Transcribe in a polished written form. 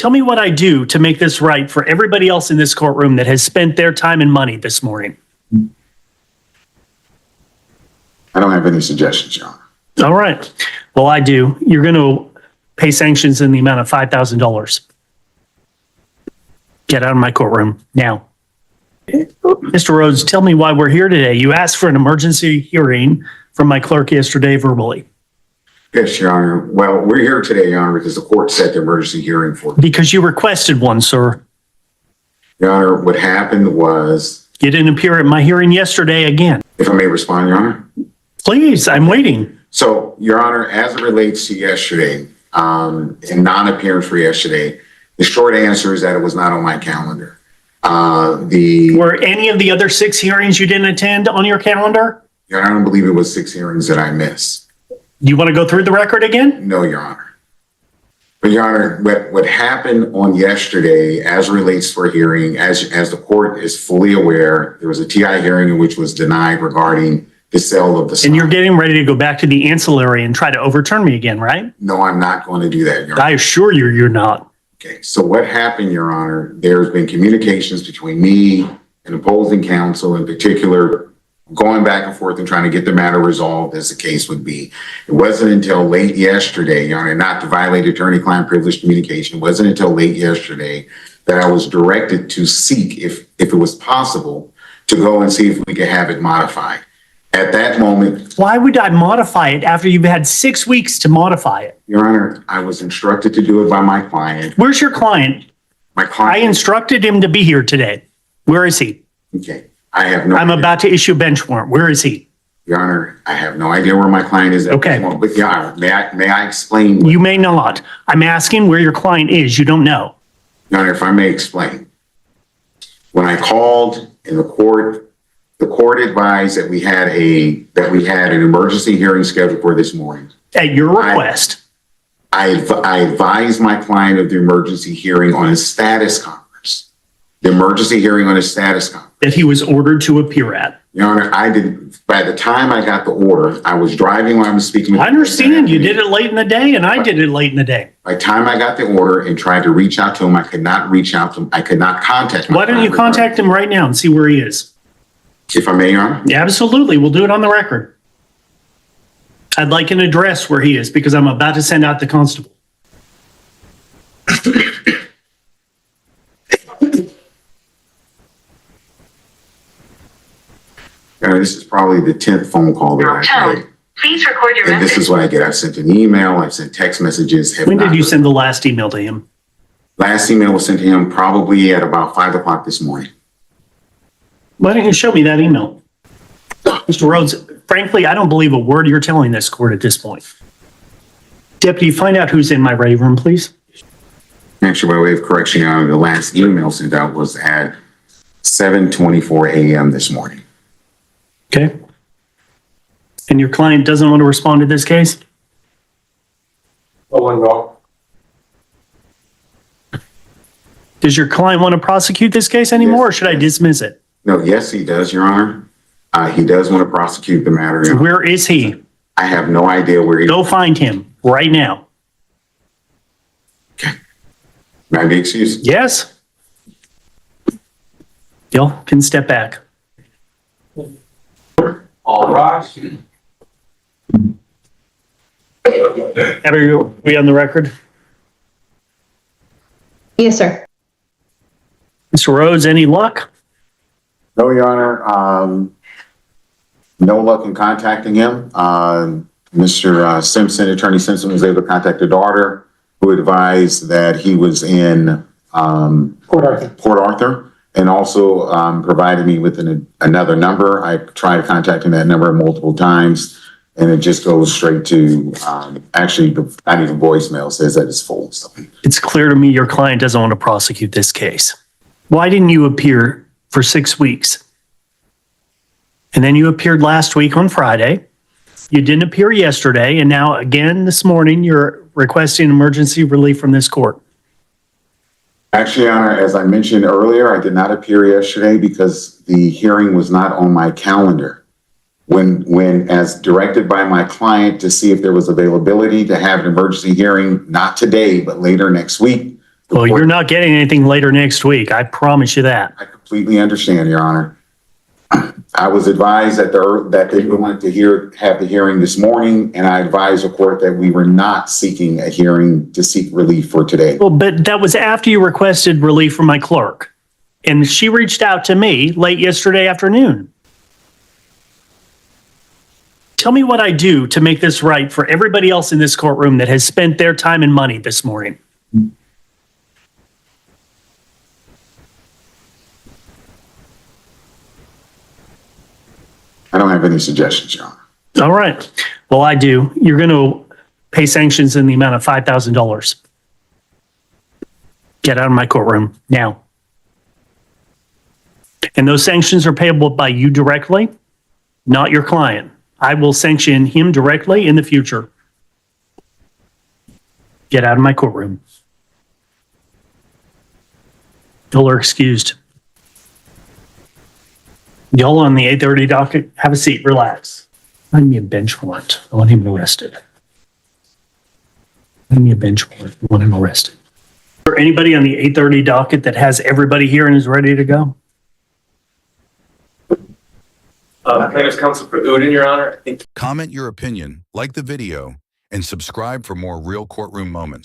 tell me what I do to make this right for everybody else in this courtroom that has spent their time and money this morning. I don't have any suggestions, Your Honor. All right. Well, I do. You're going to pay sanctions in the amount of $5,000. Get out of my courtroom now. Mr. Rhodes, tell me why we're here today. You asked for an emergency hearing from my clerk yesterday verbally. Yes, Your Honor. Well, we're here today, Your Honor, because the court set the emergency hearing for. Because you requested one, sir. Your Honor, what happened was. You didn't appear at my hearing yesterday again. If I may respond, Your Honor. Please, I'm waiting. So, Your Honor, as it relates to yesterday, and non-appearance for yesterday, the short answer is that it was not on my calendar. Were any of the other 6 hearings you didn't attend on your calendar? Your Honor, I don't believe it was 6 hearings that I missed. You want to go through the record again? No, Your Honor. But Your Honor, what happened on yesterday as relates for a hearing, as the court is fully aware, there was a TI hearing in which was denied regarding the sale of the sign. And you're getting ready to go back to the ancillary and try to overturn me again, right? No, I'm not going to do that, Your Honor. I assure you, you're not. Okay, so what happened, Your Honor, there's been communications between me and opposing counsel, in particular, going back and forth and trying to get the matter resolved as the case would be. It wasn't until late yesterday, Your Honor, not to violate attorney-client privilege communication, it wasn't until late yesterday that I was directed to seek, if it was possible, to go and see if we could have it modified. At that moment. Why would I modify it after you've had 6 weeks to modify it? Your Honor, I was instructed to do it by my client. Where's your client? My client. I instructed him to be here today. Where is he? Okay. I have no I'm idea. about to issue a bench warrant. Where is he? Your Honor, I have no idea where my client is. Okay. But Your Honor, may I explain? You may not. I'm asking where your client is. You don't know. Your Honor, if I may explain. When I called in the court advised that we had an emergency hearing scheduled for this morning. At your request. I advised my client of the emergency hearing on a status conference. The emergency hearing on a status conference. That he was ordered to appear at. Your Honor, I didn't. By the time I got the order, I was driving while I was speaking. I understand you did it late in the day, and I did it late in the day. By the time I got the order and tried to reach out to him, I could not reach out to him. I could not contact him. Why don't you contact him right now and see where he is? If I may, Your Honor? Yeah, absolutely. We'll do it on the record. I'd like an address where he is because I'm about to send out the constable. This is probably the 10th phone call that I've made. Please record your And message. this is what I get. I've sent an email. I've sent text messages. When did you send the last email to him? Last email was sent to him probably at about 5 o'clock this morning. Why don't you show me that email? Mr. Rhodes, frankly, I don't believe a word you're telling this court at this point. Deputy, find out who's in my ready room, please. Actually, by way of correction, Your Honor, the last email sent out was at 7:24 a.m. this morning. Okay. And your client doesn't want to respond to this case? Oh, no. Does your client want to prosecute this case anymore, or should I dismiss it? No, yes, he does, Your Honor. He does want to prosecute the matter. Your Honor. Where is he? I have no idea where he is. Go find him right now. Okay. May I be excused? Yes. Y'all can step back. All rise. Are we on the record? Yes, sir. Mr. Rhodes, any luck? No, Your Honor. No luck in contacting him. Mr. Simpson, Attorney Simpson, was able to contact the daughter, who advised that he was in Port Arthur, and also provided me with another number. I tried contacting that number multiple times, and it just goes straight to actually not even voicemail, says that it's full. So. It's clear to me your client doesn't want to prosecute this case. Why didn't you appear for 6 weeks? And then you appeared last week on Friday. You didn't appear yesterday. And now again this morning, you're requesting emergency relief from this court. Actually, Your Honor, as I mentioned earlier, I did not appear yesterday because the hearing was not on my calendar. When as directed by my client to see if there was availability to have an emergency hearing, not today, but later next week, Well, you're not getting anything later next week. I promise you that. I completely understand, Your Honor. I was advised that they wanted to have the hearing this morning, and I advised the court that we were not seeking a hearing to seek relief for today. Well, but that was after you requested relief from my clerk. And she reached out to me late yesterday afternoon. Tell me what I do to make this right for everybody else in this courtroom that has spent their time and money this morning. I don't have any suggestions, Your Honor. All right. Well, I do. You're going to pay sanctions in the amount of $5,000. Get out of my courtroom now. And those sanctions are payable by you directly, not your client. I will sanction him directly in the future. Get out of my courtroom. Y'all are excused. Y'all on the 8:30 docket, have a seat, relax. Find me a bench warrant. I want him arrested. Find me a bench warrant. I want him arrested. Is there anybody on the 8:30 docket that has everybody here and is ready to go? Plaintiff's counsel for Uden, Your Honor. Comment your opinion, like the video, and subscribe for more real courtroom moments.